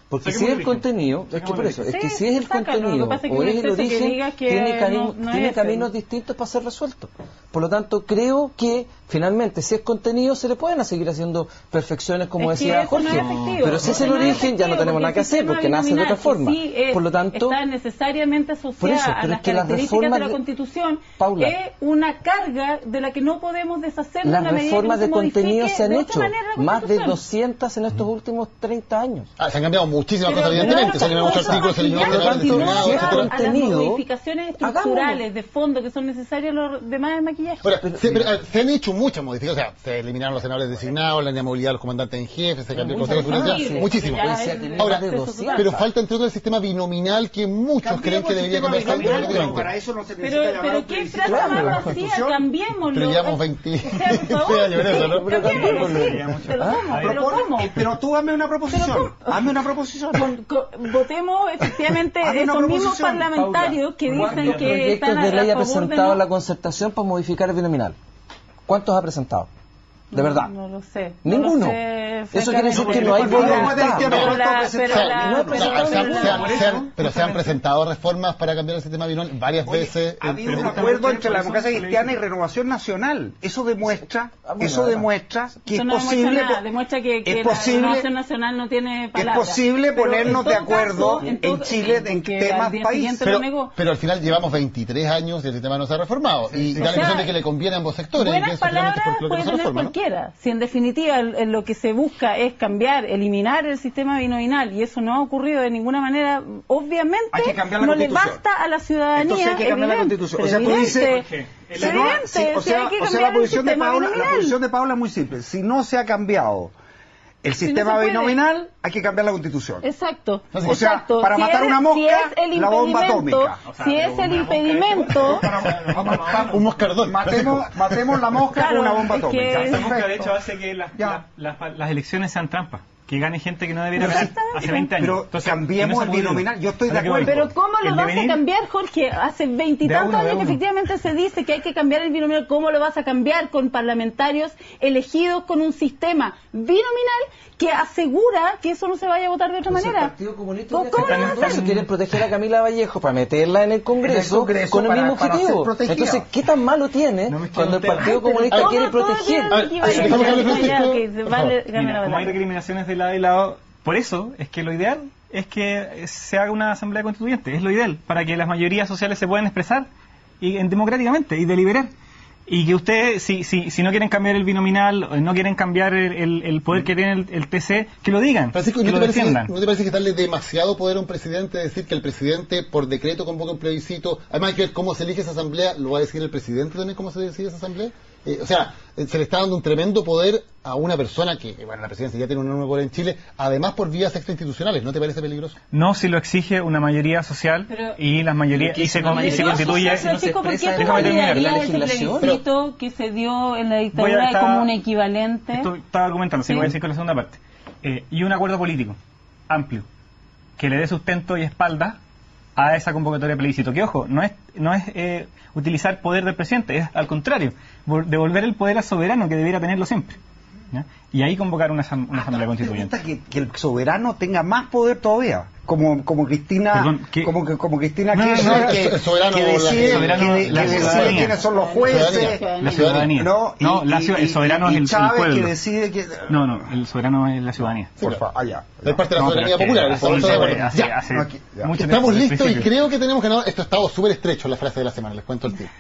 Porque si es el contenido, es que por eso, es que si es el contenido o es el origen, tiene caminos distintos para ser resuelto. Por lo tanto, creo que finalmente, si es contenido, se le pueden seguir haciendo perfecciones, como decía Jorge. Pero si es el origen, ya no tenemos nada que hacer, porque nace de otra forma. Por lo tanto, está necesariamente asociada a las características de la Constitución, Paula, es una carga de la que no podemos deshacer. Las reformas de contenido se han hecho, más de 200 en estos últimos 30 años. Se han cambiado muchísimas cosas, evidentemente. Se han cambiado muchos artículos, a las modificaciones estructurales de fondo que son necesarias, los demás es maquillaje. Se han hecho muchas modificaciones, o sea, se eliminaron los senadores designados, la movilidad de los comandantes en jefe, se cambió el Consejo de Seguridad, muchísimo. Ahora, pero falta entre otros el sistema binominal que muchos creen que debería cambiarse automáticamente. Para eso no se necesita llamar pero qué frase más vacía, cambiémoslo. Pero llevamos 20 años en eso, ¿no? Pero ¿cómo? Pero tú hazme una proposición. Hazme una proposición. Votemos efectivamente esos mismos parlamentarios que dicen que están a favor de... ¿Cuántos proyectos de ley ha presentado la concertación para modificar el binominal? ¿Cuántos ha presentado? De verdad. No lo sé. Ninguno. No lo sé, eso quiere decir que no hay voluntad. Pero se han presentado reformas para cambiar el sistema binominal varias veces. Ha habido un acuerdo entre la democracia cristiana y Renovación Nacional. Eso demuestra que es posible. Demuestra que la Renovación Nacional no tiene palabras. Es posible ponernos de acuerdo en Chile en temas país. Pero al final llevamos 23 años y el sistema no se ha reformado. Y da la impresión de que le conviene a ambos sectores. Buenas palabras puede tener cualquiera. Si en definitiva lo que se busca es eliminar el sistema binominal, y eso no ha ocurrido de ninguna manera, obviamente no le basta a la ciudadanía. Entonces hay que cambiar la Constitución. O sea, tú dices... la posición de Paula es muy simple. Si no se ha cambiado el sistema binominal, hay que cambiar la Constitución. Exacto. O sea, para matar una mosca, la bomba atómica. Si es el impedimento... Un moscardón. Matemos la mosca con una bomba atómica. Esa mosca, de hecho, hace que las elecciones sean trampas. Que gane gente que no debiera ganar hace 20 años. Pero entonces, cambiemos el binominal, yo estoy de acuerdo. Pero ¿cómo lo vas a cambiar, Jorge? Hace 20 y tantos años que efectivamente se dice que hay que cambiar el binominal. ¿Cómo lo vas a cambiar con parlamentarios elegidos con un sistema binominal que asegura que eso no se vaya a votar de otra manera? El Partido Comunista quiere proteger a Camila Vallejo para meterla en el Congreso con el mismo objetivo. Entonces, ¿qué tan malo tiene cuando el Partido Comunista quiere proteger? Como hay recriminaciones de lado y lado, por eso es que lo ideal es que se haga una asamblea constituyente, es lo ideal, para que las mayorías sociales se puedan expresar democráticamente y deliberar. Y que ustedes, si no quieren cambiar el binominal, no quieren cambiar el poder que tiene el TC, que lo digan, Francisco, que lo defiendan. ¿no te parece que darle demasiado poder a un presidente, decir que el presidente por decreto convoca un plebiscito? Además hay que ver cómo se elige esa asamblea, ¿lo va a decir el presidente también cómo se decide esa asamblea? O sea, se le está dando un tremendo poder a una persona que, bueno, la presidencia ya tiene un enorme poder en Chile, además por vías extrainstitucionales. ¿No te parece peligroso? No, si lo exige una mayoría social, pero, y las mayorías y se constituye. Francisco, ¿por qué tú validarías ese plebiscito que se dio en la dictadura como un equivalente? Esto estaba argumentando, ¿sí? Voy a decir con la segunda parte. Y un acuerdo político amplio que le dé sustento y espalda a esa convocatoria de plebiscito. Que ojo, no es utilizar poder del presidente, es al contrario, devolver el poder al soberano que debiera tenerlo siempre, ¿ya? Y ahí convocar una asamblea constituyente. Que el soberano tenga más poder todavía, como Cristina, Perdón, como Cristina el soberano, que decide quiénes son los jueces, la ciudadanía. El soberano es el pueblo. Que decide que... No, el soberano es la ciudadanía. Sí, por favor, allá. Es parte de la soberanía popular. Estamos listos y creo que tenemos ganador. Esto ha estado súper estrecho la frase de la semana, les cuento el tiro.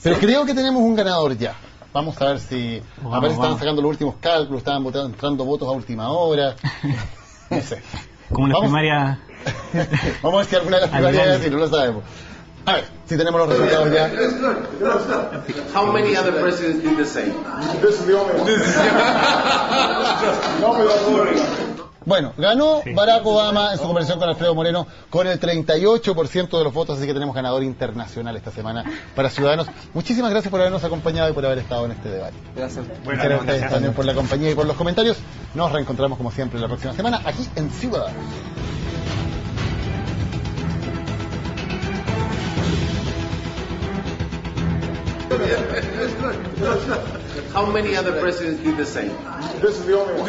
Pero creo que tenemos un ganador ya. Vamos a ver si... a ver si estaban sacando los últimos cálculos, estaban entrando votos a última hora. No sé. Como las primarias... Vamos a ver si alguna de las primarias es así, no lo sabemos. A ver, si tenemos los resultados ya. How many other presidents did the same? This is the only one. Bueno, ganó Barack Obama en su conversación con Alfredo Moreno con el 38% de los votos, así que tenemos ganador internacional esta semana para Ciudadanos. Muchísimas gracias por habernos acompañado y por haber estado en este debate. Gracias. Muchas gracias a ustedes también por la compañía y por los comentarios. Nos reencontramos como siempre la próxima semana aquí en Ciudadanos. How many other presidents did the same? This is the only one.